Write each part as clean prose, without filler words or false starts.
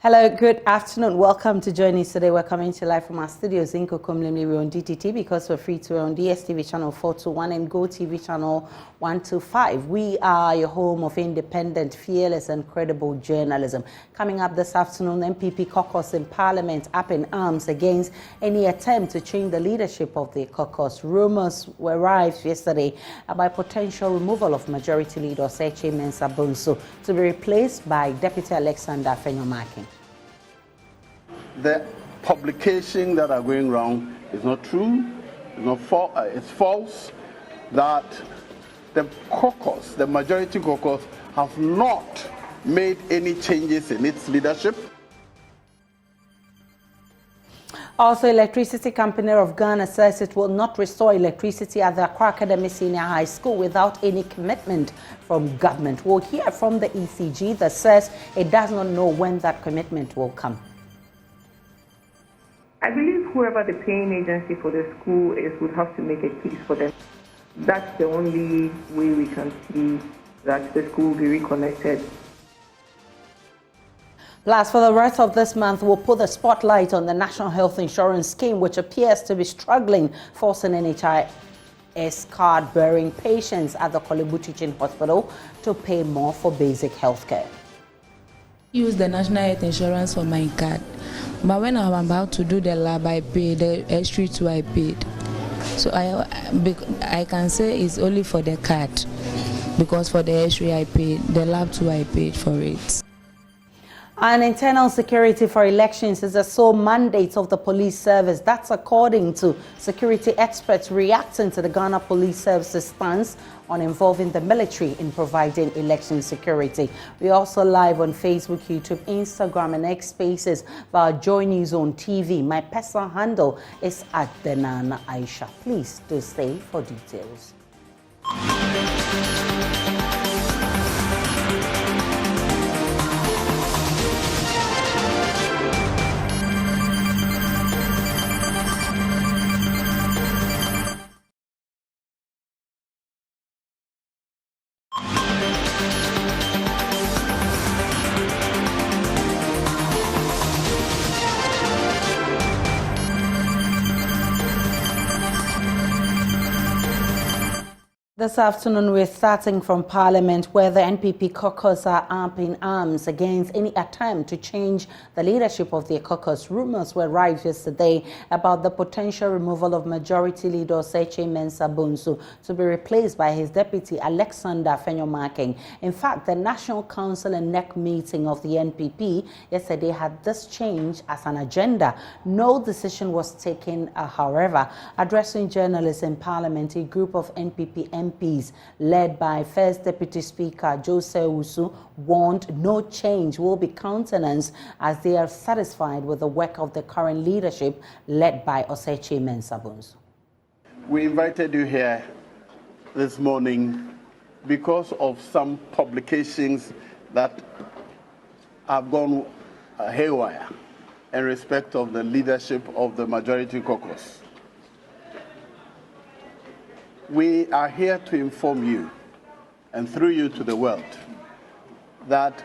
Hello, good afternoon. Welcome to JoyNews Today. We're coming to you live from our studios in Kokomlemle. We're on DTT because we're free to on DSTV channel 421 and Go TV channel 125. We are your home of independent, fearless and credible journalism. Coming up this afternoon, NPP caucus in Parliament up in arms against any attempt to change the leadership of the caucus. Rumours were arrived yesterday about potential removal of Majority Leader Seche Mensah-Bonsu to be replaced by Deputy Alexander Fenyomakin. The publication that are going wrong is not true, it's false, that the caucus, the majority caucus, have not made any changes in its leadership. Also, Electricity Company of Ghana says it will not restore electricity at the Accra Academy Senior High School without any commitment from government. We'll hear from the ECG that says it does not know when that commitment will come. I believe whoever the paying agency for the school is would have to make a case for them. That's the only way we can see that the school will be reconnected. Plus, for the rest of this month, we'll put the spotlight on the National Health Insurance Scheme, which appears to be struggling, forcing NHIS card-bearing patients at the Kolebu Teaching Hospital to pay more for basic health care. Use the National Health Insurance for my card, but when I'm about to do the lab, I paid the extra too. I paid, so I can say it's only for the card, because for the extra I paid, the lab too I paid for it. And internal security for elections is the sole mandate of the police service. That's according to security experts reacting to the Ghana Police Service's stance on involving the military in providing election security. We're also live on Facebook, YouTube, Instagram, and X Spaces via JoyNews on TV. My personal handle is @Denana Aisha. Please do stay for details. This afternoon, we're starting from Parliament, where the NPP caucus are up in arms against any attempt to change the leadership of the caucus. Rumours were arrived yesterday about the potential removal of Majority Leader Seche Mensah-Bonsu to be replaced by his deputy Alexander Fenyomakin. In fact, the National Council and NEC meeting of the NPP yesterday had this change as an agenda. No decision was taken, however. Addressing journalists in Parliament, a group of NPP MPs led by First Deputy Speaker Joseph Usu warned no change will be countenanced as they are satisfied with the work of the current leadership led by Seche Mensah-Bonsu. We invited you here this morning because of some publications that have gone haywire in respect of the leadership of the majority caucus. We are here to inform you, and through you to the world, that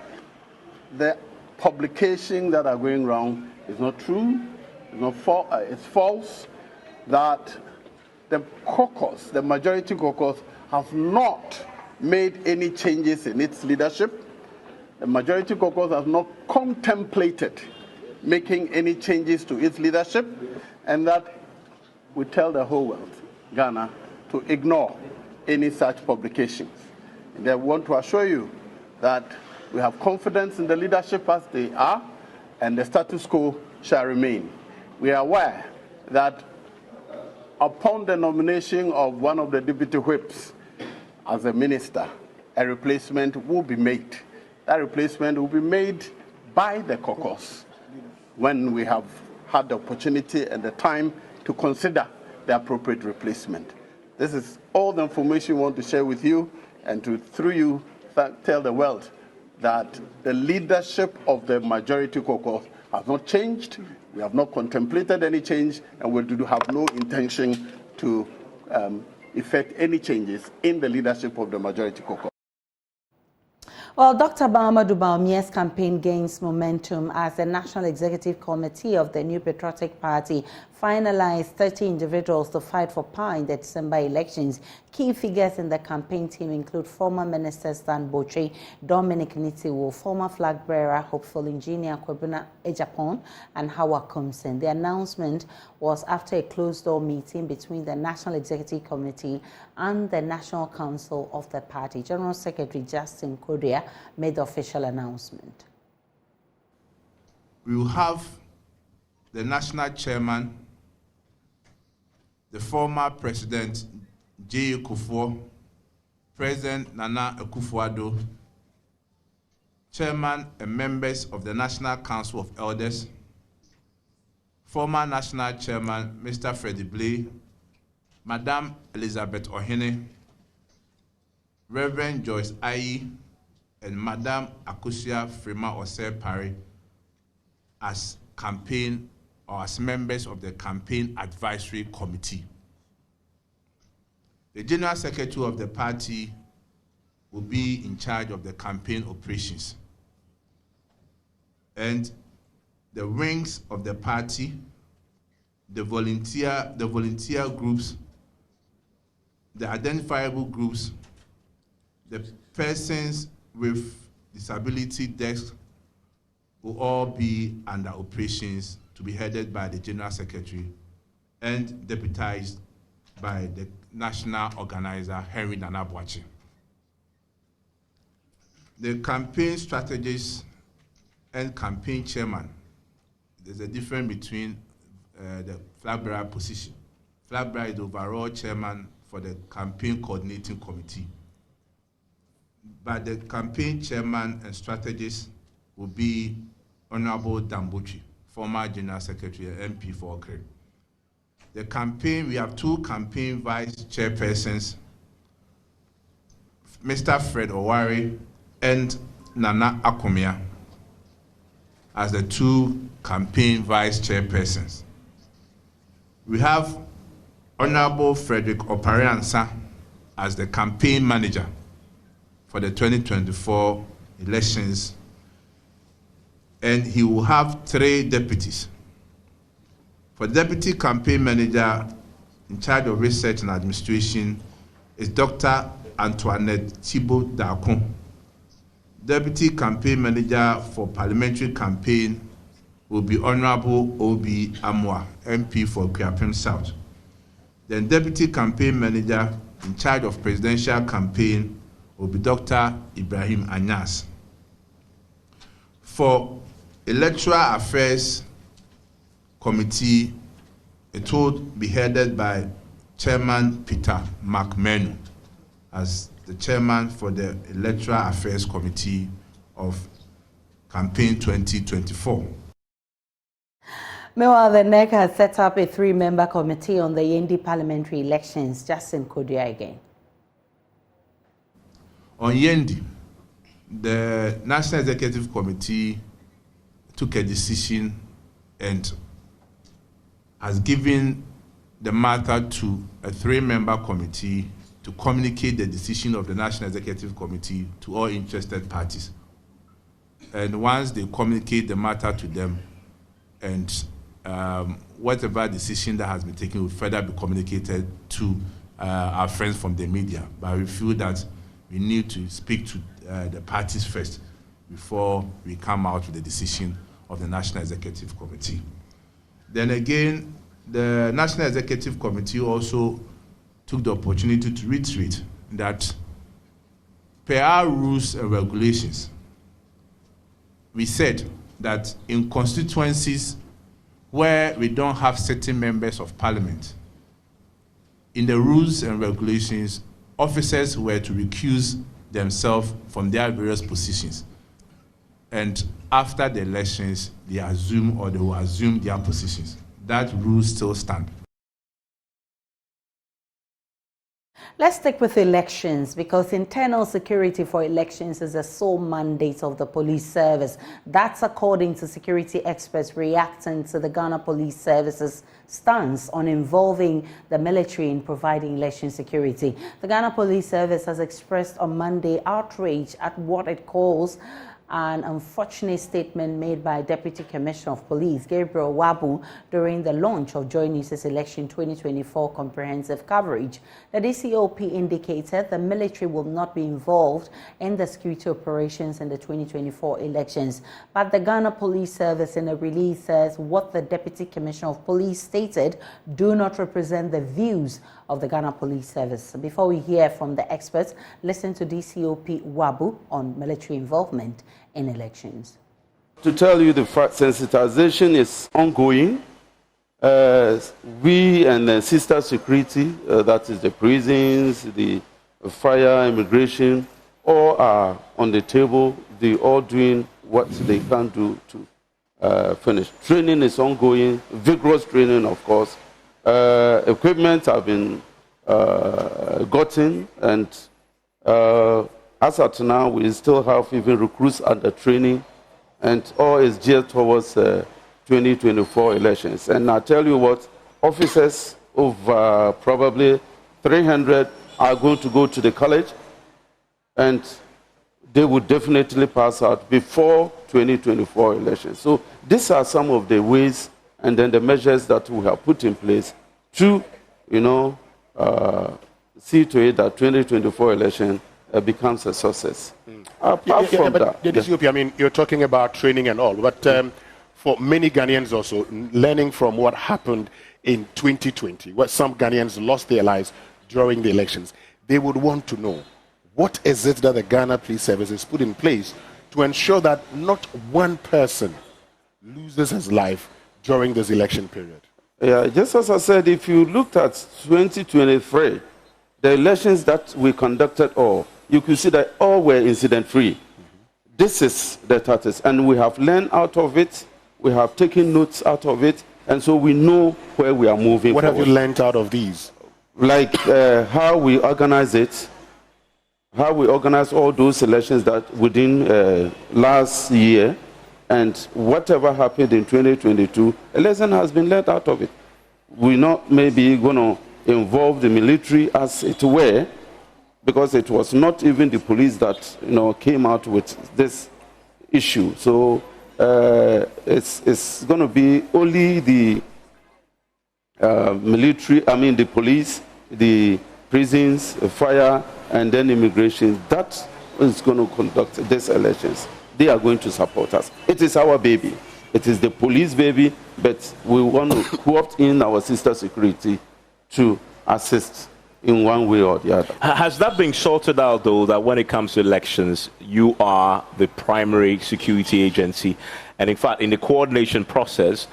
the publication that are going wrong is not true, it's false, that the caucus, the majority caucus, have not made any changes in its leadership. The majority caucus has not contemplated making any changes to its leadership, and that we tell the whole world, Ghana, to ignore any such publications. And I want to assure you that we have confidence in the leadership as they are, and the status quo shall remain. We are aware that upon the nomination of one of the deputy whips as a minister, a replacement will be made. That replacement will be made by the caucus when we have had the opportunity and the time to consider the appropriate replacement. This is all the information we want to share with you, and to, through you, tell the world that the leadership of the majority caucus has not changed. We have not contemplated any change, and we do have no intention to effect any changes in the leadership of the majority caucus. Well, Dr. Mahamudu Bawumia's campaign gains momentum as the National Executive Committee of the New Patriotic Party finalized 30 individuals to fight for power in the December elections. Key figures in the campaign team include former Minister Stan Botwe, Dominic Nitiwo, former flag bearer, hopeful engineer Kwabena Nkrumahs, and Hawa Kumsen. The announcement was after a closed-door meeting between the National Executive Committee and the National Council of the party. General Secretary Justin Kodia made the official announcement. We will have the national chairman, the former President J. Kufuor, President Nana Akufo-Addo, chairman and members of the National Council of Elders, former national chairman Mr. Freddie Blay, Madam Elizabeth Ohene, Reverend Joyce Ayi, and Madam Akusia Frima Osei Pare as campaign or as members of the Campaign Advisory Committee. The General Secretary of the party will be in charge of the campaign operations. And the wings of the party, the volunteer groups, the identifiable groups, the persons with disability desks will all be under operations to be headed by the General Secretary and deputized by the national organizer, Henry Nana Boakye. The campaign strategist and campaign chairman, there's a difference between the flag bearer position. Flag bearer is the overall chairman for the campaign coordinating committee. But the campaign chairman and strategist will be Honorable Dambuchi, former General Secretary and MP for Accra. The campaign, we have two campaign vice chairpersons, Mr. Fred Owari and Nana Akomia, as the two campaign vice chairpersons. We have Honorable Frederick Opariansa as the campaign manager for the 2024 elections, and he will have 3 deputies. For deputy campaign manager in charge of research and administration is Dr. Antoinette Thibault Darkon. Deputy campaign manager for parliamentary campaign will be Honorable Obi Amwa, MP for Kwabena South. Then deputy campaign manager in charge of presidential campaign will be Dr. Ibrahim Anyas. For Electoral Affairs Committee, it will be headed by Chairman Peter McMenu as the chairman for the Electoral Affairs Committee of Campaign 2024. Meanwhile, the NEC has set up a 3-member committee on the Yendi parliamentary elections. Justin Kodia again. On Yendi, the National Executive Committee took a decision and has given the matter to a 3-member committee to communicate the decision of the National Executive Committee to all interested parties. And once they communicate the matter to them, and whatever decision that has been taken will further be communicated to our friends from the media. But we feel that we need to speak to the parties first before we come out with the decision of the National Executive Committee. Then again, the National Executive Committee also took the opportunity to reiterate that per our rules and regulations, we said that in constituencies where we don't have certain members of parliament, in the rules and regulations, officers were to recuse themselves from their various positions. And after the elections, they will assume their positions. That rule still stands. Let's stick with elections, because internal security for elections is the sole mandate of the police service. That's according to security experts reacting to the Ghana Police Service's stance on involving the military in providing election security. The Ghana Police Service has expressed on Monday outrage at what it calls an unfortunate statement made by Deputy Commissioner of Police Gabriel Wabu during the launch of JoyNews' Election 2024 comprehensive coverage. The DCOP indicated the military will not be involved in the security operations in the 2024 elections. But the Ghana Police Service in a release says what the Deputy Commissioner of Police stated do not represent the views of the Ghana Police Service. Before we hear from the experts, listen to DCOP Wabu on military involvement in elections. To tell you the fact, sensitization is ongoing. We and the sister security, that is the prisons, the fire, immigration, all are on the table. They all doing what they can do to finish. Training is ongoing, vigorous training, of course. Equipment have been gotten, and as at now, we still have even recruits under training, and all is geared towards 2024 elections. And I tell you what, officers of probably 300 are going to go to the college, and they would definitely pass out before 2024 elections. So these are some of the ways and then the measures that we have put in place to, see to it that 2024 election becomes a success. Apart from that, the DCOP, I mean, you're talking about training and all, but for many Ghanaians also, learning from what happened in 2020, where some Ghanaians lost their lives during the elections, they would want to know, what is it that the Ghana Police Service has put in place to ensure that not one person loses his life during this election period? Yeah, just as I said, if you looked at 2023, the elections that we conducted you could see that all were incident-free. This is the status, and we have learned out of it, we have taken notes out of it, and so we know where we are moving What forward. have you learned out of these? Like how we organize it, how we organize all those elections that within last year, and whatever happened in 2022, a lesson has been learned out of it. We're not maybe going to involve the military as it were, because it was not even the police that came out with this issue. So it's going to be only the military, the police, the prisons, fire, and then immigration. That is going to conduct these elections. They are going to support us. It is our baby. It is the police baby, but we want to co-opt in our sister security to assist in one way or the other. Has that been sorted out, though, that when it comes to elections, you are the primary security agency, and in fact, in the coordination process,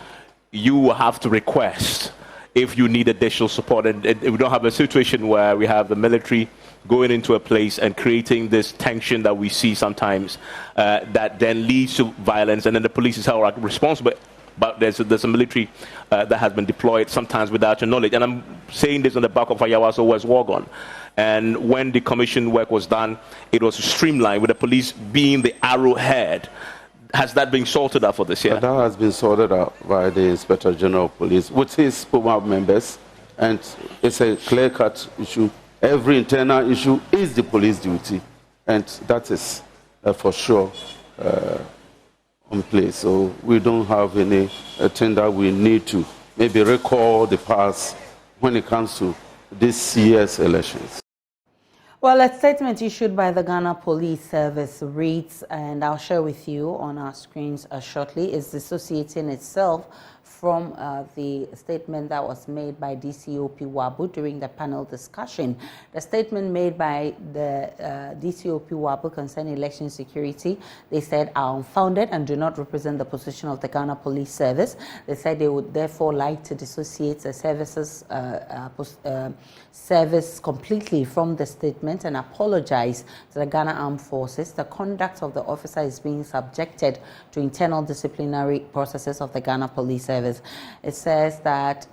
you will have to request if you need additional support, and we don't have a situation where we have the military going into a place and creating this tension that we see sometimes that then leads to violence, and then the police is held responsible. But there's a military that has been deployed sometimes without your knowledge. And I'm saying this on the back of Ayawaso West Wagon. And when the commission work was done, it was streamlined with the police being the arrowhead. Has that been sorted out for this year? That has been sorted out by the Inspector General of Police with his POMA members. And it's a clear-cut issue. Every internal issue is the police duty. And that is for sure on place. So we don't have any thing that we need to maybe recall the past when it comes to this year's elections. Well, a statement issued by the Ghana Police Service reads, and I'll share with you on our screens shortly, is dissociating itself from the statement that was made by DCOP Wabu during the panel discussion. The statement made by the DCOP Wabu concerning election security, they said, are unfounded and do not represent the position of the Ghana Police Service. They said they would therefore like to dissociate the service completely from the statement and apologize to the Ghana Armed Forces. The conduct of the officer is being subjected to internal disciplinary processes of the Ghana Police Service. Service. It says that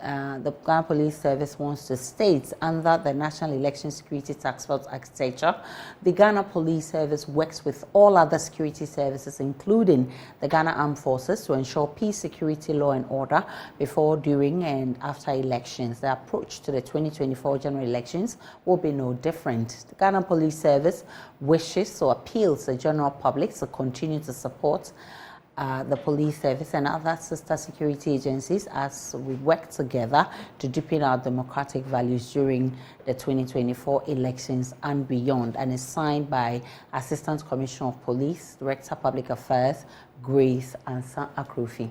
the Ghana Police Service wants to state under the National Election Security Task Force architecture, the Ghana Police Service works with all other security services, including the Ghana Armed Forces, to ensure peace, security, law and order before, during and after elections. The approach to the 2024 general elections will be no different. The Ghana Police Service wishes or appeals to the general public to continue to support the police service and other sister security agencies as we work together to deepen our democratic values during the 2024 elections and beyond, and is signed by Assistant Commissioner of Police, Director Public Affairs, Grace and Akrufi.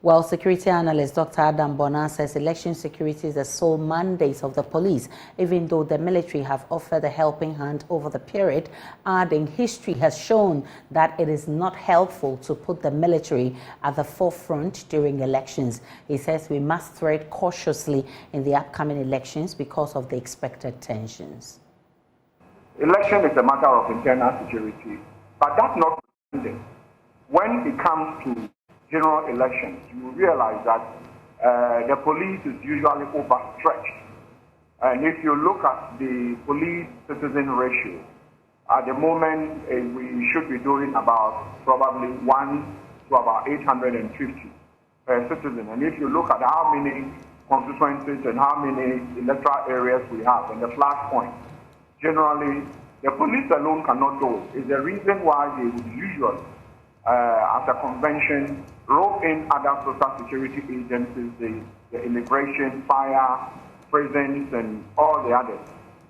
Well, security analyst Dr. Adam Bona says election security is the sole mandate of the police, even though the military have offered a helping hand over the period, adding history has shown that it is not helpful to put the military at the forefront during elections. He says we must tread cautiously in the upcoming elections because of the expected tensions. Election is a matter of internal security, but that's not when it comes to general elections. You realize that the police is usually overstretched. And if you look at the police-citizen ratio, at the moment we should be doing about probably 1 to about 850 per citizen. And if you look at how many constituencies and how many electoral areas we have and the flashpoints, generally the police alone cannot do it. It's the reason why they would usually, as a convention, rope in other social security agencies, the immigration, fire, prisons, and all the others,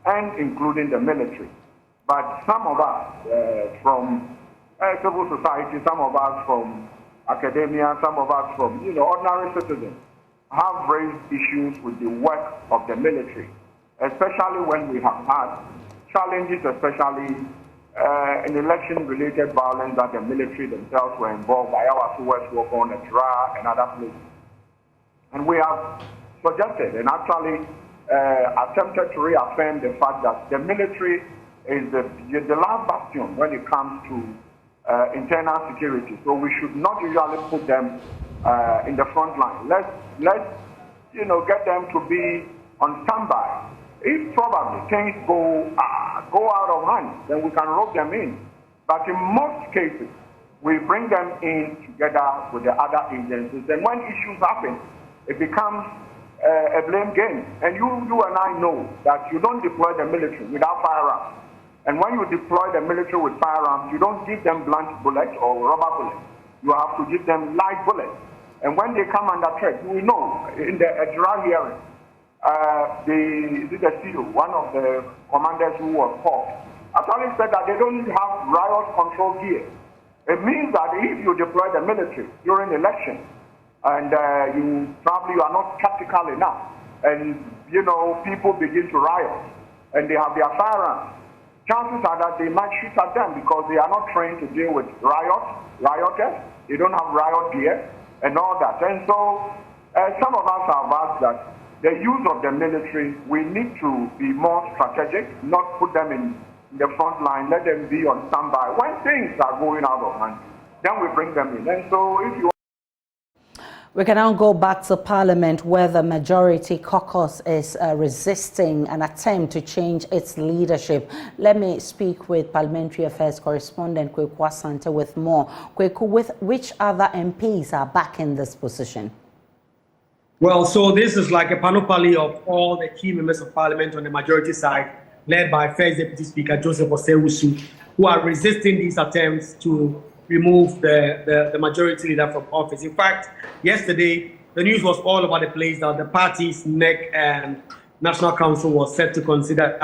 and including the military. But some of us from civil society, some of us from academia, some of us from ordinary citizens have raised issues with the work of the military, especially when we have had challenges, especially in election-related violence that the military themselves were involved by our towards work on Accra and other places. And we have suggested and actually attempted to reaffirm the fact that the military is the last bastion when it comes to internal security. So we should not usually put them in the front line. Let's get them to be on standby. If probably things go out of hand, then we can rope them in. But in most cases, we bring them in together with the other agencies. And when issues happen, it becomes a blame game. And you and I know that you don't deploy the military without firearms. And when you deploy the military with firearms, you don't give them blunt bullets or rubber bullets. You have to give them light bullets. And when they come under threat, we know in the Accra hearing, the CEO, one of the commanders who was called, actually said that they don't have riot control gear. It means that if you deploy the military during election and you are not tactical enough, and people begin to riot and they have their firearms, chances are that they might shoot at them because they are not trained to deal with rioters. They don't have riot gear and all that. And so some of us have asked that the use of the military, we need to be more strategic, not put them in the front line, let them be on standby. When things are going out of hand, then we bring them in. And so if you... We can now go back to Parliament, where the majority caucus is resisting an attempt to change its leadership. Let me speak with Parliamentary Affairs correspondent Kweku Asante with more. Kweku, with which other MPs are back in this position? Well, so this is like a panoply of all the key members of Parliament on the majority side, led by First Deputy Speaker Joseph Osei-Wusu, who are resisting these attempts to remove the majority leader from office. In fact, yesterday, the news was all over the place that the party's NEC and National Council was set to consider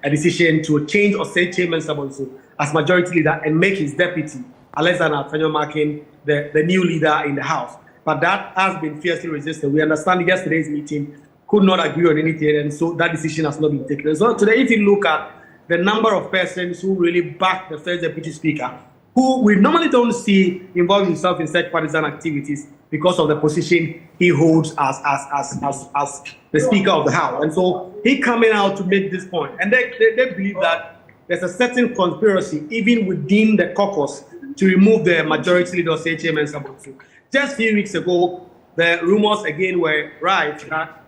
a decision to change Osei-Wusu as majority leader and make his deputy, Alexander Fenyo-Makin, the new leader in the House. But that has been fiercely resisted. We understand yesterday's meeting could not agree on anything, and so that decision has not been taken. And so today, if you look at the number of persons who really back the First Deputy Speaker, who we normally don't see involve himself in such partisan activities because of the position he holds as the Speaker of the House. And so he coming out to make this point. And they believe that there's a certain conspiracy, even within the caucus, to remove the majority leader, Osei-Wusu. Just a few weeks ago, the rumors again were right that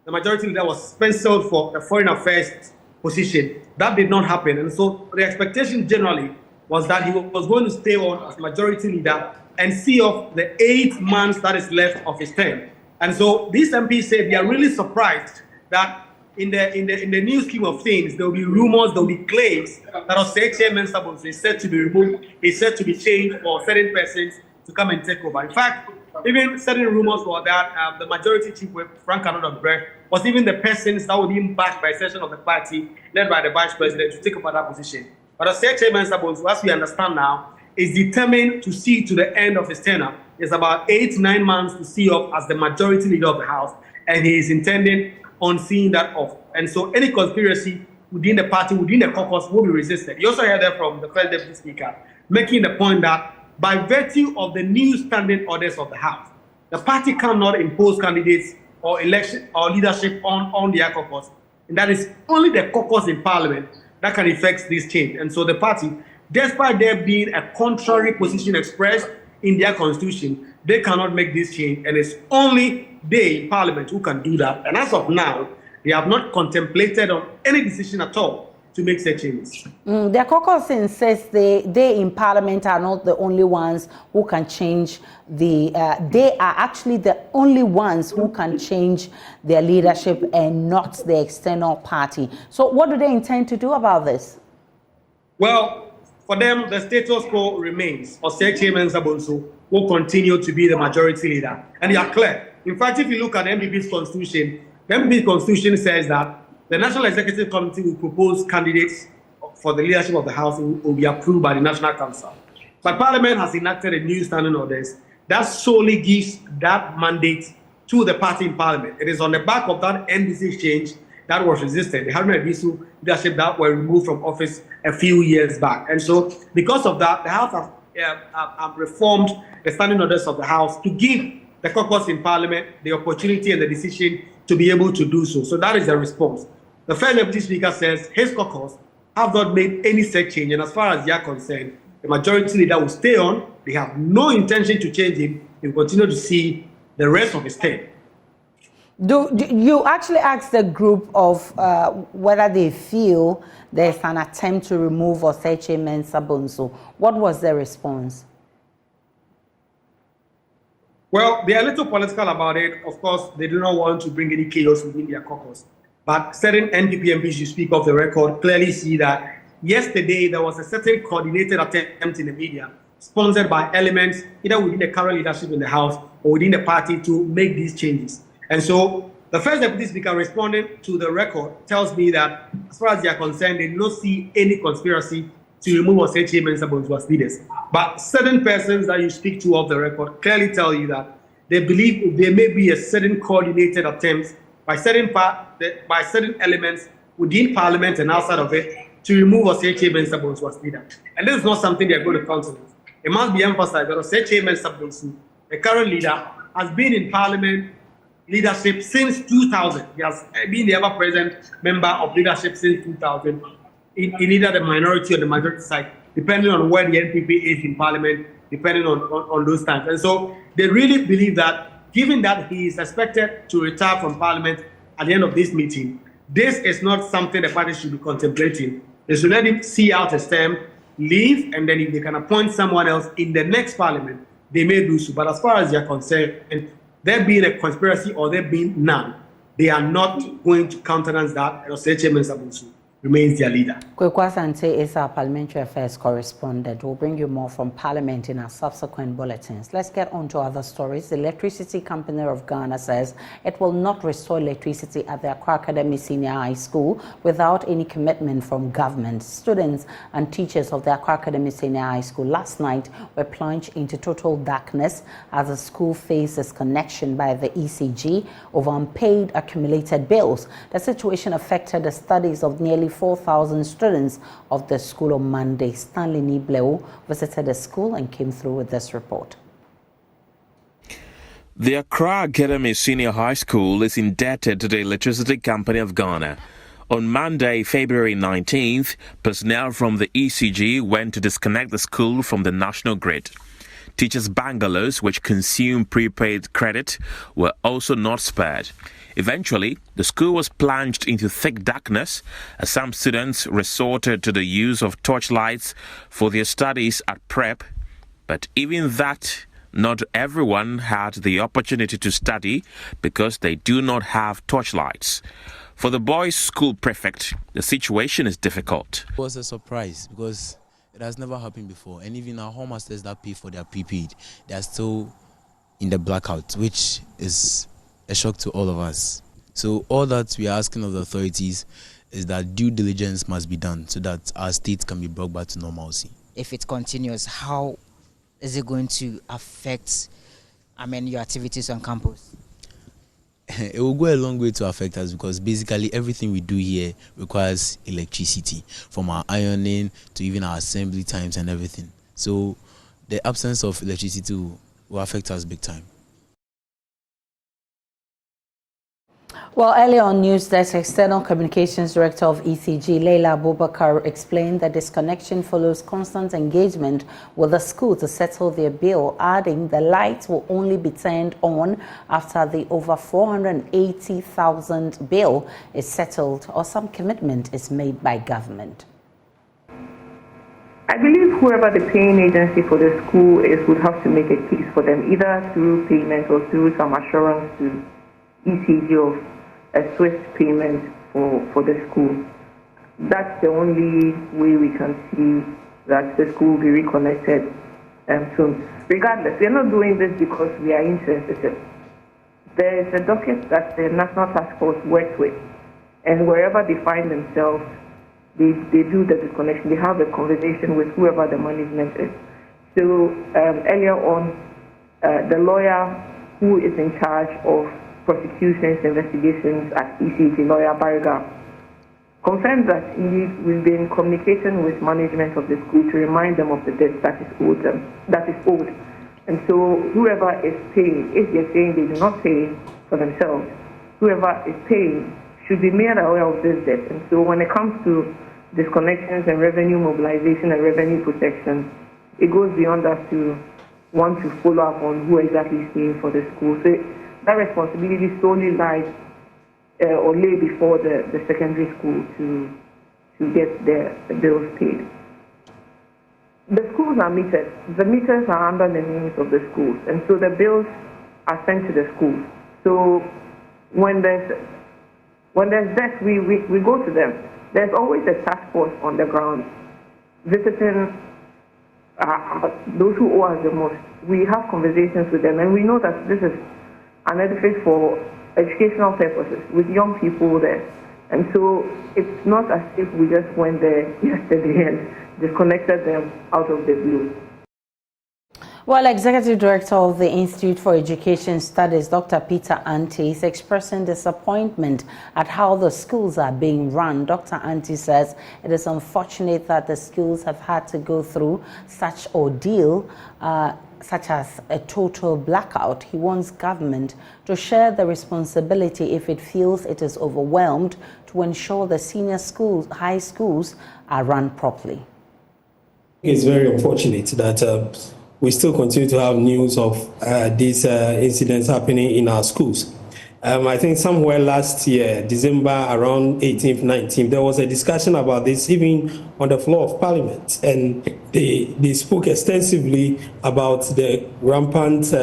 the majority leader was penciled for the foreign affairs position. That did not happen. And so the expectation generally was that he was going to stay on as majority leader and see off the 8 months that is left of his term. And so these MPs said they are really surprised that in the new scheme of things, there will be rumors, there will be claims that Osei Chairman Sabonso is said to be removed, is said to be changed for certain persons to come and take over. In fact, even certain rumors were that the majority chief whip, Frank Anoda, was even the persons that were being backed by a section of the party led by the vice president to take over that position. But Osei Chairman Sabonso, as we understand now, is determined to see to the end of his tenure. It's about 8 to 9 months to see off as the majority leader of the House, and he is intending on seeing that off. And so any conspiracy within the party, within the caucus, will be resisted. You also heard that from the first deputy speaker, making the point that by virtue of the new standing orders of the House, the party cannot impose candidates or election or leadership on their caucus. And that is only the caucus in Parliament that can effect this change. And so the party, despite there being a contrary position expressed in their constitution, they cannot make this change. And it's only they in Parliament who can do that. And as of now, they have not contemplated on any decision at all to make such changes. The caucus insists they in Parliament are not the only ones who can change the. They are actually the only ones who can change their leadership and not the external party. So what do they intend to do about this? Well, for them, the status quo remains. Osei Chairman Sabonso will continue to be the majority leader. And they are clear. In fact, if you look at the NPP's constitution, the NPP constitution says that the National Executive Committee will propose candidates for the leadership of the House who will be approved by the National Council. But Parliament has enacted a new standing orders that solely gives that mandate to the party in Parliament. It is on the back of that NDC change that was resisted, the Haruna Iddrisu leadership that were removed from office a few years back. And so because of that, the House have reformed the standing orders of the House to give the caucus in Parliament the opportunity and the decision to be able to do so. So that is the response. The first deputy speaker says his caucus have not made any such change, and as far as they are concerned, the majority leader will stay on. They have no intention to change him. They will continue to see the rest of his term. Do you actually ask the group of whether they feel there's an attempt to remove Osei Chairman Sabonso? What was their response? Well, they are a little political about it. Of course, they do not want to bring any chaos within their caucus. But certain NPP MPs, you speak of the record, clearly see that yesterday there was a certain coordinated attempt in the media, sponsored by elements either within the current leadership in the House or within the party to make these changes. And so the first deputy speaker responding to the record tells me that as far as they are concerned, they do not see any conspiracy to remove Osei Chairman Sabonso as leaders. But certain persons that you speak to of the record clearly tell you that they believe there may be a certain coordinated attempt by certain elements within Parliament and outside of it to remove Osei Chairman Sabonso as leader. And this is not something they are going to countenance. It must be emphasized that Osei Chairman Sabonso, the current leader, has been in Parliament leadership since 2000. He has been the ever-present member of leadership since 2000 in either the minority or the majority side, depending on where the NPP is in Parliament, depending on those times. And so they really believe that, given that he is expected to retire from Parliament at the end of this meeting, this is not something the party should be contemplating. They should let him see out his term, leave, and then if they can appoint someone else in the next Parliament, they may do so. But as far as they are concerned, there being a conspiracy or there being none, they are not going to countenance that. Osei Chairman Sabonso remains their leader. Kwabena Nkrumahs is our parliamentary affairs correspondent. We'll bring you more from Parliament in our subsequent bulletins. Let's get on to other stories. The Electricity Company of Ghana says it will not restore electricity at the Accra Academy Senior High School without any commitment from government. Students and teachers of the Accra Academy Senior High School last night were plunged into total darkness as the school faced disconnection by the ECG over unpaid accumulated bills. The situation affected the studies of nearly 4,000 students of the school on Monday. Stanley Nibleu visited the school and came through with this report. The Accra Academy Senior High School is indebted to the Electricity Company of Ghana. On Monday, February 19th, personnel from the ECG went to disconnect the school from the national grid. Teachers' bungalows, which consume prepaid credit, were also not spared. Eventually, the school was plunged into thick darkness as some students resorted to the use of torchlights for their studies at prep. But even that, not everyone had the opportunity to study because they do not have torchlights. For the boys' school prefect, the situation is difficult. It was a surprise because it has never happened before, and even our home masters that pay for their prepaid, they are still in the blackout, which is a shock to all of us. So all that we are asking of the authorities is that due diligence must be done so that our state can be brought back to normalcy. If it continues, how is it going to affect, your activities on campus? It will go a long way to affect us because basically everything we do here requires electricity, from our ironing to even our assembly times and everything. So the absence of electricity will affect us big time. Well, earlier on News Desk, External Communications Director of ECG, Leila Abubakar, explained that disconnection follows constant engagement with the school to settle their bill, adding the lights will only be turned on after the over 480,000 bill is settled or some commitment is made by government. I believe whoever the paying agency for the school is would have to make a case for them, either through payment or through some assurance to ECG of a swift payment for the school. That's the only way we can see that the school will be reconnected soon. Regardless, we're not doing this because we are insensitive. There is a docket that the National Task Force works with, and wherever they find themselves, they do the disconnection. They have a conversation with whoever the management is. So earlier on, the lawyer who is in charge of prosecutions, investigations at ECG, lawyer Bariga, confirmed that indeed we've been in communication with management of the school to remind them of the debt that is owed them, And so whoever is paying, if they're saying they do not pay for themselves, whoever is paying should be made aware of this debt. And so when it comes to disconnections and revenue mobilization and revenue protection, it goes beyond us to want to follow up on who exactly is paying for the school. So that responsibility solely lies or lay before the secondary school to get their bills paid. The schools are metered. The meters are under the names of the schools, and so the bills are sent to the schools. So when there's debt, we go to them. There's always a task force on the ground visiting those who owe us the most. We have conversations with them, and we know that this is an edifice for educational purposes with young people there. And so it's not as if we just went there yesterday and disconnected them out of the blue. Well, Executive Director of the Institute for Education Studies, Dr. Peter Atie, is expressing disappointment at how the schools are being run. Dr. Atie says it is unfortunate that the schools have had to go through such ordeal, such as a total blackout. He wants government to share the responsibility if it feels it is overwhelmed to ensure the senior schools, high schools are run properly. It's very unfortunate that we still continue to have news of these incidents happening in our schools. I think somewhere last year, December around 18th, 19th, there was a discussion about this even on the floor of Parliament, and they spoke extensively about the rampant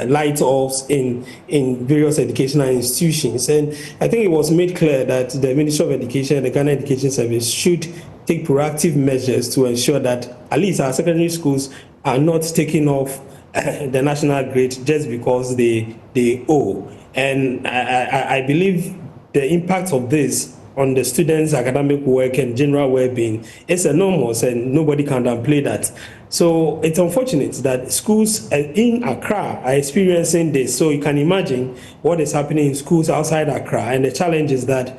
light-offs in various educational institutions. And I think it was made clear that the Ministry of Education and the Ghana Education Service should take proactive measures to ensure that at least our secondary schools are not taking off the national grid just because they owe. And I believe the impact of this on the students' academic work and general well-being is enormous, and nobody can downplay that. So it's unfortunate that schools in Accra are experiencing this. So you can imagine what is happening in schools outside Accra, and the challenges that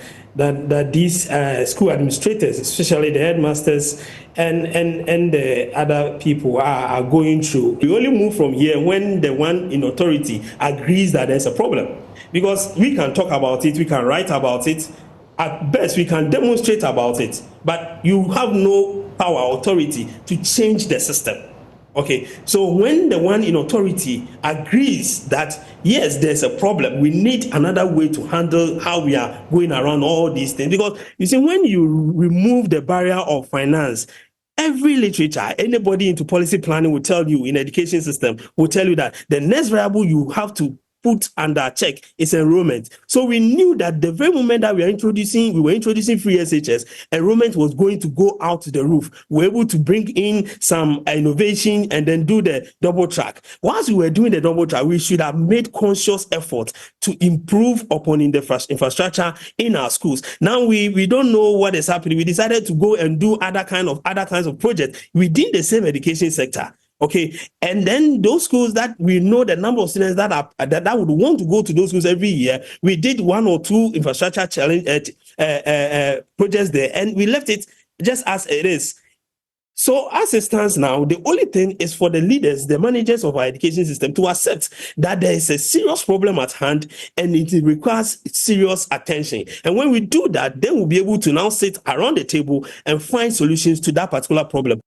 these school administrators, especially the headmasters and the other people are going through. We only move from here when the one in authority agrees that there's a problem. Because we can talk about it, we can write about it, at best we can demonstrate about it, but you have no power, authority to change the system. Okay, so when the one in authority agrees that yes, there's a problem, we need another way to handle how we are going around all these things. Because you see, when you remove the barrier of finance, every literature, anybody into policy planning will tell you, in education system, will tell you that the next variable you have to put under check is enrollment. So we knew that the very moment that we were introducing free SHS, enrollment was going to go out to the roof. We were able to bring in some innovation and then do the double track. Once we were doing the double track, we should have made conscious effort to improve upon in the infrastructure in our schools. Now we don't know what is happening. We decided to go and do other kinds of projects within the same education sector. Okay, and then those schools that we know the number of students that would want to go to those schools every year, we did 1 or 2 infrastructure challenge projects there, and we left it just as it is. So as it stands now, the only thing is for the leaders, the managers of our education system, to accept that there is a serious problem at hand and it requires serious attention. And when we do that, then we'll be able to now sit around the table and find solutions to that particular problem.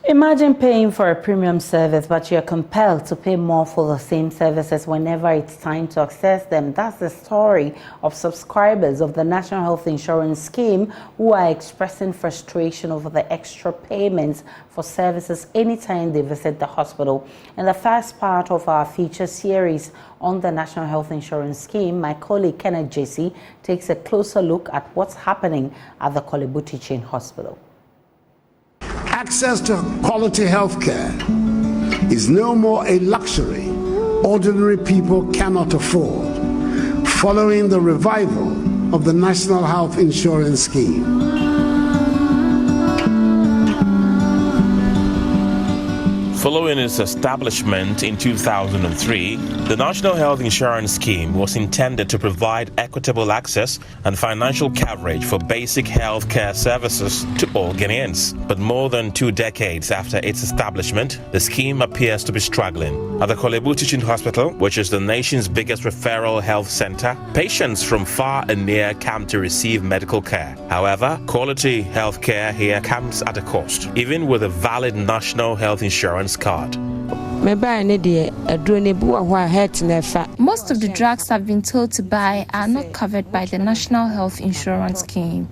Imagine paying for a premium service, but you're compelled to pay more for the same services whenever it's time to access them. That's the story of subscribers of the National Health Insurance Scheme who are expressing frustration over the extra payments for services anytime they visit the hospital. In the first part of our feature series on the National Health Insurance Scheme, my colleague Kenneth Jesse takes a closer look at what's happening at the Korle Bu Teaching Hospital. Access to quality health care is no more a luxury ordinary people cannot afford, following the revival of the National Health Insurance Scheme. Following its establishment in 2003, the National Health Insurance Scheme was intended to provide equitable access and financial coverage for basic health care services to all Ghanaians. But more than 2 decades after its establishment, the scheme appears to be struggling. At the Korle Bu Teaching Hospital, which is the nation's biggest referral health center, patients from far and near come to receive medical care. However, quality health care here comes at a cost, even with a valid National Health Insurance card. Most of the drugs I've been told to buy are not covered by the National Health Insurance Scheme.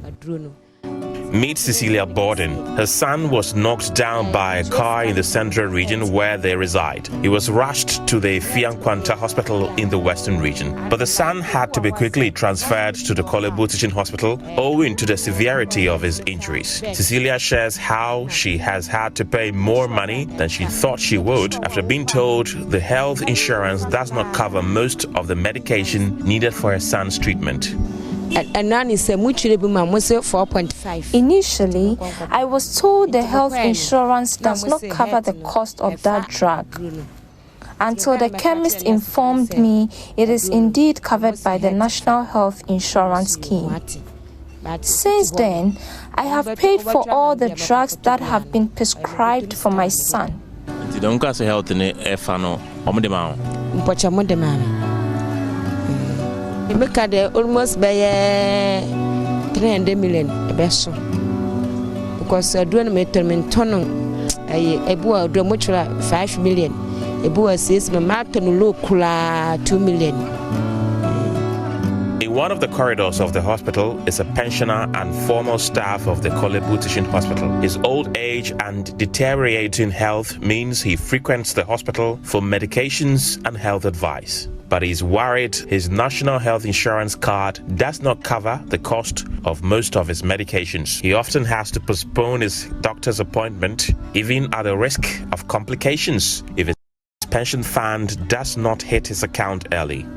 Meet Cecilia Borden. Her son was knocked down by a car in the central region where they reside. He was rushed to the Fiankwanta Hospital in the western region. But the son had to be quickly transferred to the Korle Bu Teaching Hospital owing to the severity of his injuries. Cecilia shares how she has had to pay more money than she thought she would after being told the health insurance does not cover most of the medication needed for her son's treatment. Initially, I was told the health insurance does not cover the cost of that drug, until the chemist informed me it is indeed covered by the National Health Insurance Scheme. Since then, I have paid for all the drugs that have been prescribed for my son. Make almost by 300 million because I do not a boy do much 5 million. A boy says my martin low 2 million. In one of the corridors of the hospital is a pensioner and former staff of the Korle Bu Teaching Hospital. His old age and deteriorating health means he frequents the hospital for medications and health advice. But he's worried his National Health Insurance card does not cover the cost of most of his medications. He often has to postpone his doctor's appointment, even at the risk of complications if his pension fund does not hit his account early.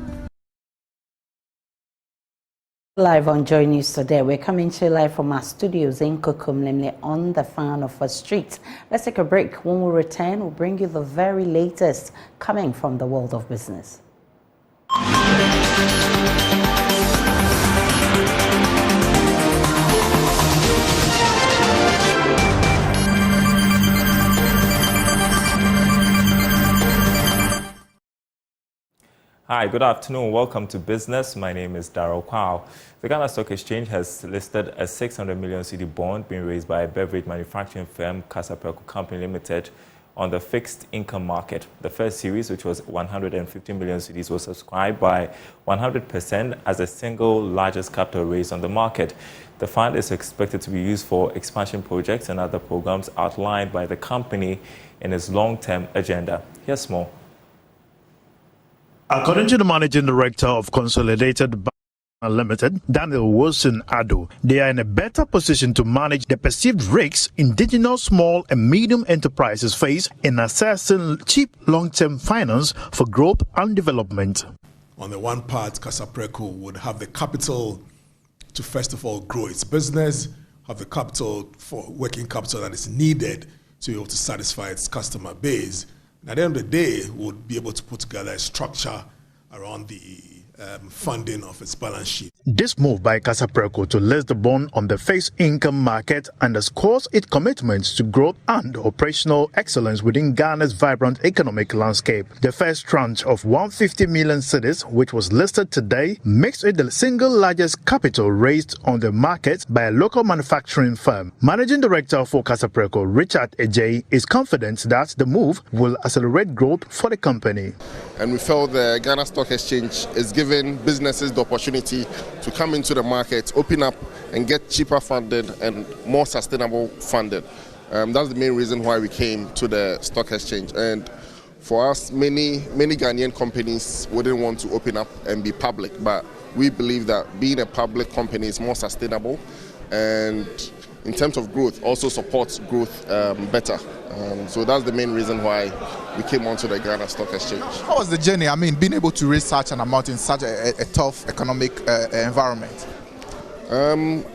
Live on JoyNews Today, we're coming to you live from our studios in Kokumlemle on the fan of our streets. Let's take a break. When we return, we'll bring you the very latest coming from the world of business. Hi, good afternoon. Welcome to Business. My name is Darrell Kwao. The Ghana Stock Exchange has listed a 600 million cedi bond being raised by a beverage manufacturing firm, Casapreco Company Limited, on the fixed income market. The first series, which was 150 million cedis, was subscribed by 100% as the single largest capital raise on the market. The fund is expected to be used for expansion projects and other programs outlined by the company in its long-term agenda. Here's more. According to the managing director of Consolidated Bank Limited, Daniel Wilson Addo, they are in a better position to manage the perceived risks indigenous small and medium enterprises face in assessing cheap long-term finance for growth and development. On the one part, Casapreco would have the capital to first of all grow its business, have the capital for working capital that is needed to be able to satisfy its customer base. And at the end of the day, we'll be able to put together a structure around the funding of its balance sheet. This move by Casapreco to list the bond on the fixed income market underscores its commitment to growth and operational excellence within Ghana's vibrant economic landscape. The first tranche of 150 million cedis, which was listed today, makes it the single largest capital raised on the market by a local manufacturing firm. Managing Director for Casapreco, Peter Atie, is confident that the move will accelerate growth for the company. And we felt the Ghana Stock Exchange is giving businesses the opportunity to come into the market, open up and get cheaper funded and more sustainable funded. That's the main reason why we came to the stock exchange. And for us, many Ghanaian companies wouldn't want to open up and be public, but we believe that being a public company is more sustainable and in terms of growth also supports growth better. So that's the main reason why we came onto the Ghana Stock Exchange. How was the journey? I mean, being able to raise such an amount in such a tough economic environment?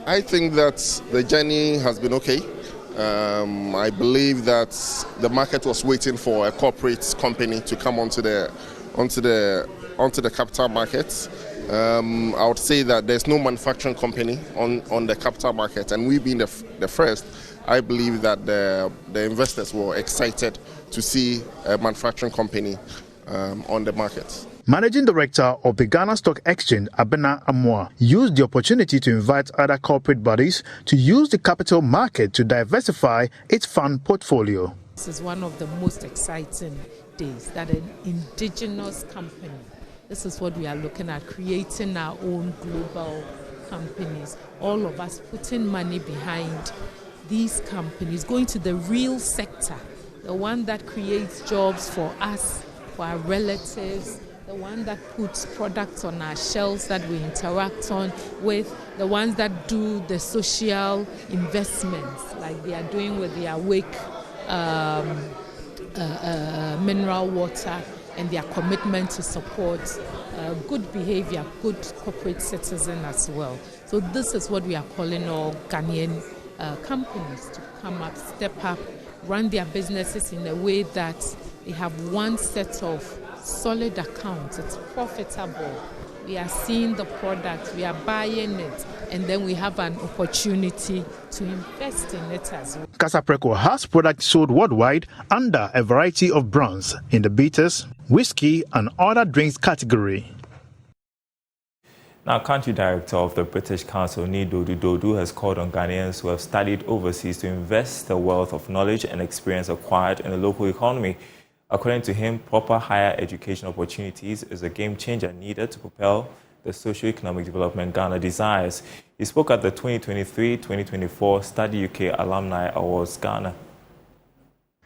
I think that the journey has been okay. I believe that the market was waiting for a corporate company to come onto the capital markets. I would say that there's no manufacturing company on the capital market, and we being the first, I believe that the investors were excited to see a manufacturing company on the market. Managing Director of the Ghana Stock Exchange, Kwabena Nkrumahs, used the opportunity to invite other corporate bodies to use the capital market to diversify its fund portfolio. This is one of the most exciting days that an indigenous company, this is what we are looking at, creating our own global companies. All of us putting money behind these companies, going to the real sector, the one that creates jobs for us, for our relatives, the one that puts products on our shelves that we interact on with, the ones that do the social investments like they are doing with the Awake mineral water and their commitment to support good behavior, good corporate citizen as well. So this is what we are calling all Ghanaian companies to come up, step up, run their businesses in a way that they have one set of solid accounts. It's profitable. We are seeing the product, we are buying it, and then we have an opportunity to invest in it as well. Casapreco has products sold worldwide under a variety of brands in the bitters, whiskey, and other drinks category. Now, Country Director of the British Council, Nidodu Dodu, has called on Ghanaians who have studied overseas to invest the wealth of knowledge and experience acquired in the local economy. According to him, proper higher education opportunities is a game changer needed to propel the socio-economic development Ghana desires. He spoke at the 2023-2024 Study UK Alumni Awards Ghana.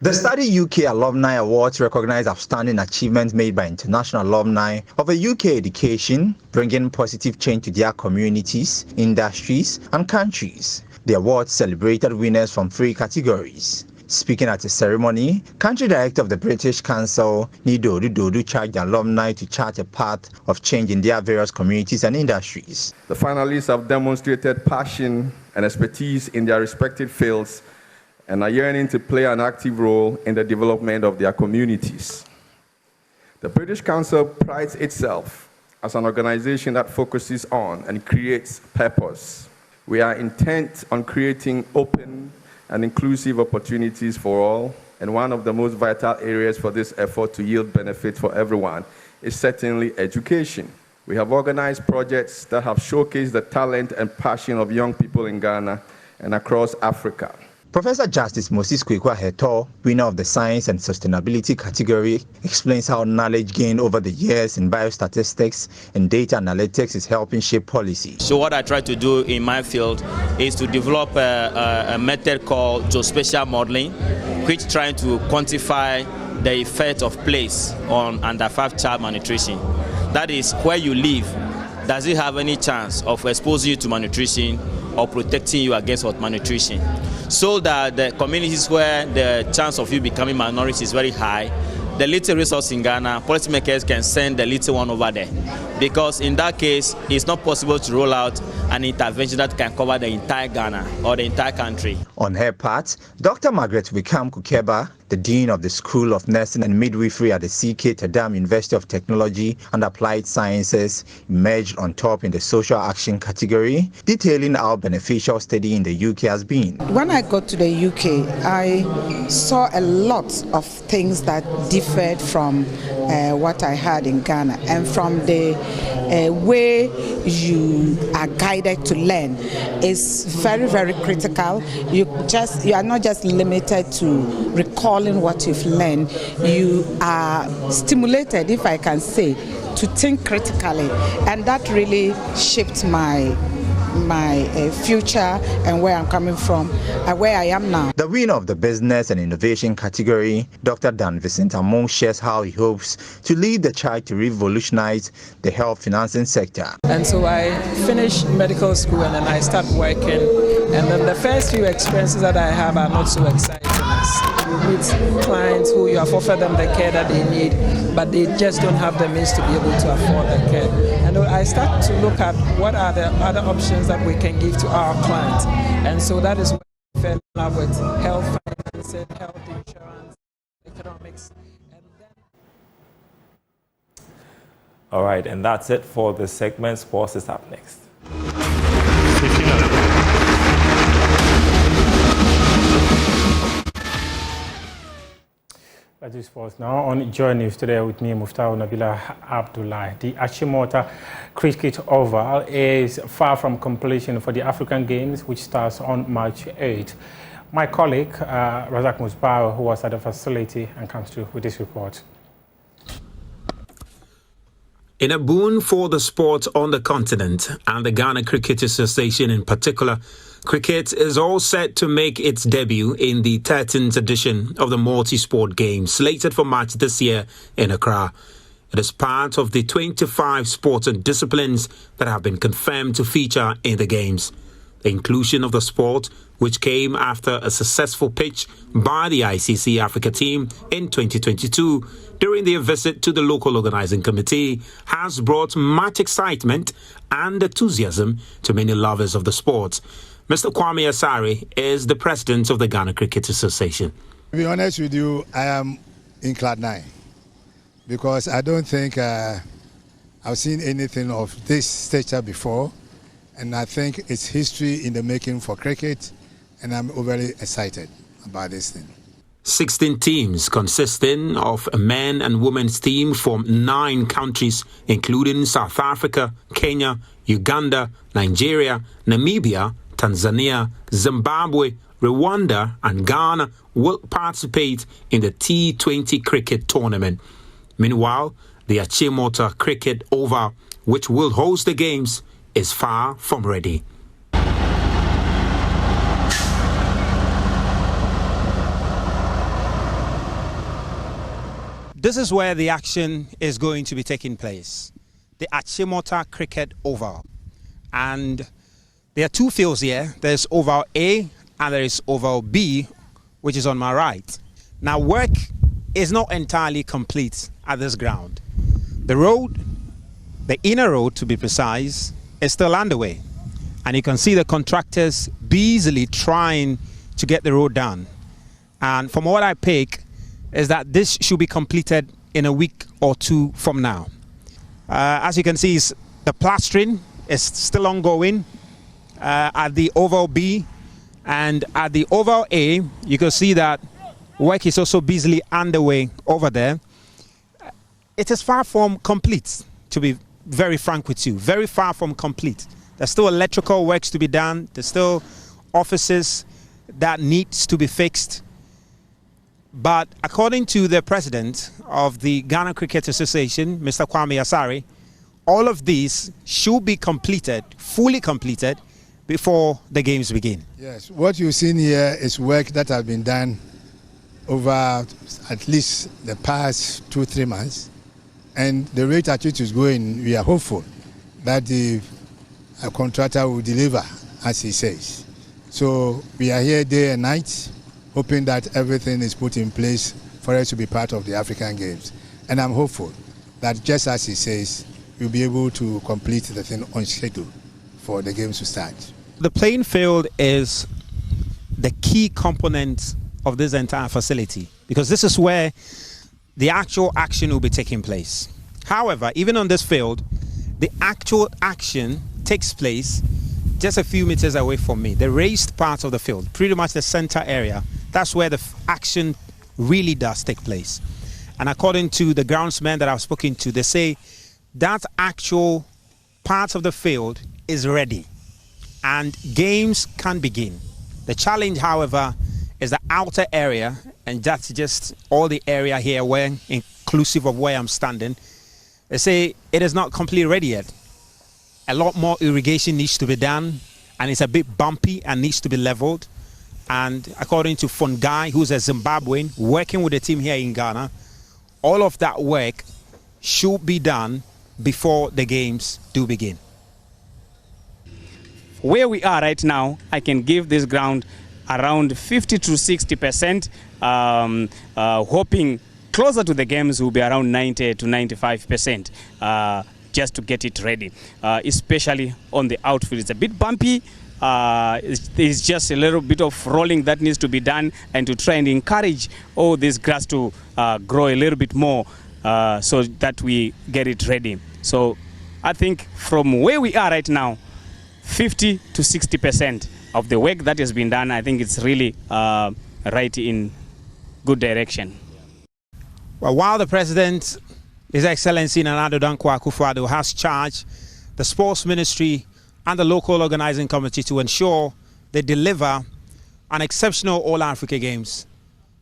The Study UK Alumni Awards recognize outstanding achievements made by international alumni of a UK education, bringing positive change to their communities, industries, and countries. The awards celebrated winners from 3 categories. Speaking at a ceremony, Country Director of the British Council, Nidodu Dodu, charged alumni to chart a path of change in their various communities and industries. The finalists have demonstrated passion and expertise in their respective fields and are yearning to play an active role in the development of their communities. The British Council prides itself as an organization that focuses on and creates purpose. We are intent on creating open and inclusive opportunities for all, and one of the most vital areas for this effort to yield benefit for everyone is certainly education. We have organized projects that have showcased the talent and passion of young people in Ghana and across Africa. Professor Justice Moses Kwabena, winner of the Science and Sustainability category, explains how knowledge gained over the years in biostatistics and data analytics is helping shape policy. So what I try to do in my field is to develop a method called geospatial modeling, which trying to quantify the effect of place on under 5 child malnutrition. That is, where you live, does it have any chance of exposing you to malnutrition or protecting you against malnutrition? So that the communities where the chance of you becoming minority is very high, the little resource in Ghana, policymakers can send the little one over there. Because in that case, it's not possible to roll out an intervention that can cover the entire Ghana or the entire country. On her part, Dr. Margaret Wickham Kukeba, the Dean of the School of Nursing and Midwifery at the CK Tadam University of Technology and Applied Sciences, emerged on top in the social action category, detailing how beneficial study in the UK has been. When I got to the UK, I saw a lot of things that differed from what I had in Ghana, and from the way you are guided to learn is very, very critical. You are not just limited to recalling what you've learned. You are stimulated, if I can say, to think critically, and that really shaped my future and where I'm coming from and where I am now. The winner of the Business and Innovation category, Dr. Dan Vincent Amon, shares how he hopes to lead the charge to revolutionize the health financing sector. And so I finished medical school and then I started working, and then the first few experiences that I have are not so exciting. You meet clients who you have offered them the care that they need, but they just don't have the means to be able to afford the care. And I start to look at what are the other options that we can give to our clients. And so that is when I fell in love with health financing, health insurance, economics. All right, and that's it for the segment. Sports is up next. That is sports now on JoyNews Today with me, Muftau Nabila Abdullah. The Achimota Cricket Oval is far from completion for the African Games, which starts on March 8. My colleague, Razak Musbawa, who was at the facility and comes through with this report. In a boon for the sport on the continent and the Ghana Cricket Association in particular, cricket is all set to make its debut in the 13th edition of the multi-sport games slated for March this year in Accra. It is part of the 25 sports and disciplines that have been confirmed to feature in the games. The inclusion of the sport, which came after a successful pitch by the ICC Africa team in 2022 during their visit to the local organizing committee, has brought much excitement and enthusiasm to many lovers of the sport. Mr. Kwabena Nkrumahs is the president of the Ghana Cricket Association. To be honest with you, I am in Cloud 9 because I don't think I've seen anything of this stature before, and I think it's history in the making for cricket, and I'm overly excited about this thing. 16 teams consisting of a men and women's team from 9 countries, including South Africa, Kenya, Uganda, Nigeria, Namibia, Tanzania, Zimbabwe, Rwanda and Ghana will participate in the T20 cricket tournament. Meanwhile, the Achimota Cricket Oval, which will host the games, is far from ready. This is where the action is going to be taking place, the Achimota Cricket Oval. And there are 2 fields here. There's Oval A and there is Oval B, which is on my right. Now, work is not entirely complete at this ground. The road, the inner road to be precise, is still underway. And you can see the contractors busily trying to get the road done. And from what I pick, is that this should be completed in a week or 2 from now. As you can see, the plastering is still ongoing at the Oval B, and at the Oval A, you can see that work is also busily underway over there. it is far from complete, to be very frank with you. Very far from complete. There's still electrical works to be done. There's still offices that needs to be fixed. But according to the president of the Ghana Cricket Association, Mr. Kwabena Nkrumahs, all of these should be completed, fully completed, before the games begin. Yes, what you've seen here is work that has been done over at least the past 2-3 months. And the rate at which it's going, we are hopeful that the contractor will deliver, as he says. So we are here day and night, hoping that everything is put in place for us to be part of the African Games. And I'm hopeful that just as he says, we'll be able to complete the thing on schedule for the games to start. The playing field is the key component of this entire facility, because this is where the actual action will be taking place. However, even on this field, the actual action takes place just a few meters away from me. The raised part of the field, pretty much the center area, that's where the action really does take place. And according to the groundsmen that I've spoken to, they say that actual part of the field is ready and games can begin. The challenge, however, is the outer area, and that's just all the area here, where inclusive of where I'm standing. They say it is not completely ready yet. A lot more irrigation needs to be done, and it's a bit bumpy and needs to be leveled. And according to Fungai, who's a Zimbabwean working with the team here in Ghana, all of that work should be done before the games do begin. Where we are right now, I can give this ground around 50 to 60%, hoping closer to the games will be around 90 to 95%, just to get it ready, especially on the outfield. It's a bit bumpy. There's just a little bit of rolling that needs to be done, and to try and encourage all this grass to grow a little bit more, so that we get it ready. So I think from where we are right now, 50 to 60% of the work that has been done, I think it's really right in good direction. Well, while the President, His Excellency Nana Addo Dankwa Akufo-Addo, has charged the Sports Ministry and the local organizing committee to ensure they deliver an exceptional All-Africa Games,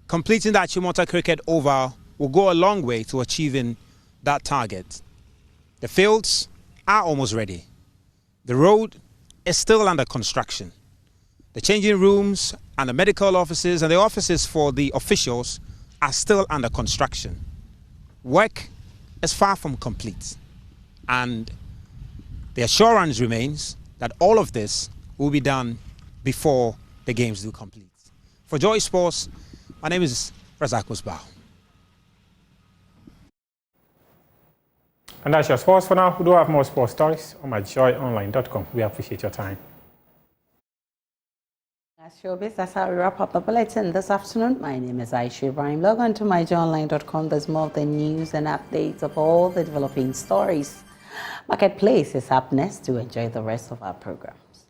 completing that Achimota Cricket Oval will go a long way to achieving that target. The fields are almost ready. The road is still under construction. The changing rooms and the medical offices and the offices for the officials are still under construction. Work is far from complete, and the assurance remains that all of this will be done before the games do complete. For Joy Sports, my name is Razak Usbao. And that's your sports for now. We do have more sports stories on myjoyonline.com. We appreciate your time. That's showbiz. That's how we wrap up the bulletin this afternoon. My name is Aisha Ibrahim. Log on to myjoyonline.com. There's more of the news and updates of all the developing stories. Marketplace is up next to enjoy the rest of our programs.